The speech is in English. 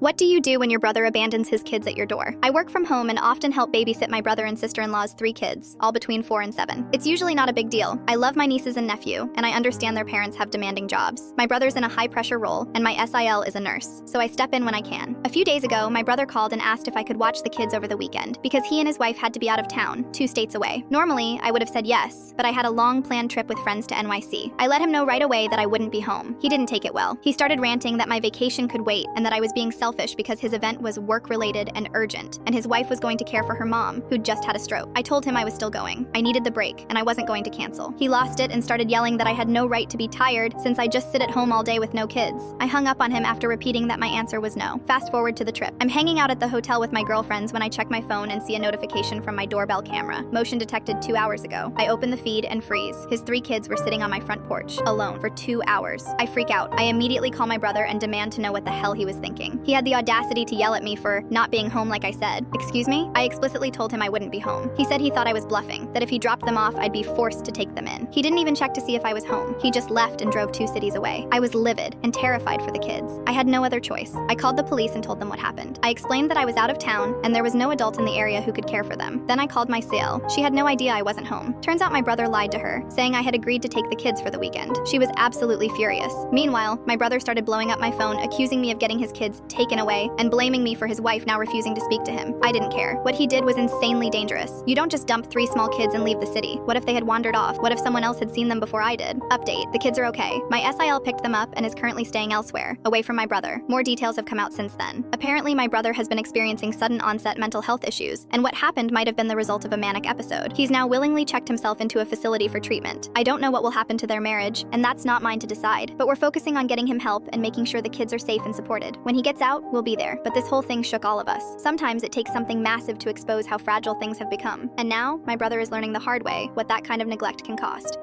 What do you do when your brother abandons his kids at your door? I work from home and often help babysit my brother and sister-in-law's 3 kids, all between 4 and 7. It's usually not a big deal. I love my nieces and nephew, and I understand their parents have demanding jobs. My brother's in a high-pressure role, and my SIL is a nurse, so I step in when I can. A few days ago, my brother called and asked if I could watch the kids over the weekend, because he and his wife had to be out of town, 2 states away. Normally, I would have said yes, but I had a long-planned trip with friends to NYC. I let him know right away that I wouldn't be home. He didn't take it well. He started ranting that my vacation could wait, and that I was being selfish because his event was work-related and urgent, and his wife was going to care for her mom, who'd just had a stroke. I told him I was still going. I needed the break, and I wasn't going to cancel. He lost it and started yelling that I had no right to be tired since I just sit at home all day with no kids. I hung up on him after repeating that my answer was no. Fast forward to the trip. I'm hanging out at the hotel with my girlfriends when I check my phone and see a notification from my doorbell camera. Motion detected 2 hours ago. I open the feed and freeze. His 3 kids were sitting on my front porch, alone, for 2 hours. I freak out. I immediately call my brother and demand to know what the hell he was thinking. He had the audacity to yell at me for not being home like I said. Excuse me? I explicitly told him I wouldn't be home. He said he thought I was bluffing, that if he dropped them off, I'd be forced to take them in. He didn't even check to see if I was home. He just left and drove 2 cities away. I was livid and terrified for the kids. I had no other choice. I called the police and told them what happened. I explained that I was out of town and there was no adult in the area who could care for them. Then I called my SIL. She had no idea I wasn't home. Turns out my brother lied to her, saying I had agreed to take the kids for the weekend. She was absolutely furious. Meanwhile, my brother started blowing up my phone, accusing me of getting his kids taken away and blaming me for his wife now refusing to speak to him. I didn't care. What he did was insanely dangerous. You don't just dump 3 small kids and leave the city. What if they had wandered off? What if someone else had seen them before I did? Update: the kids are okay. My SIL picked them up and is currently staying elsewhere, away from my brother. More details have come out since then. Apparently, my brother has been experiencing sudden onset mental health issues, and what happened might have been the result of a manic episode. He's now willingly checked himself into a facility for treatment. I don't know what will happen to their marriage, and that's not mine to decide, but we're focusing on getting him help and making sure the kids are safe and supported. When he gets out, we'll be there, but this whole thing shook all of us. Sometimes it takes something massive to expose how fragile things have become, and now my brother is learning the hard way what that kind of neglect can cost.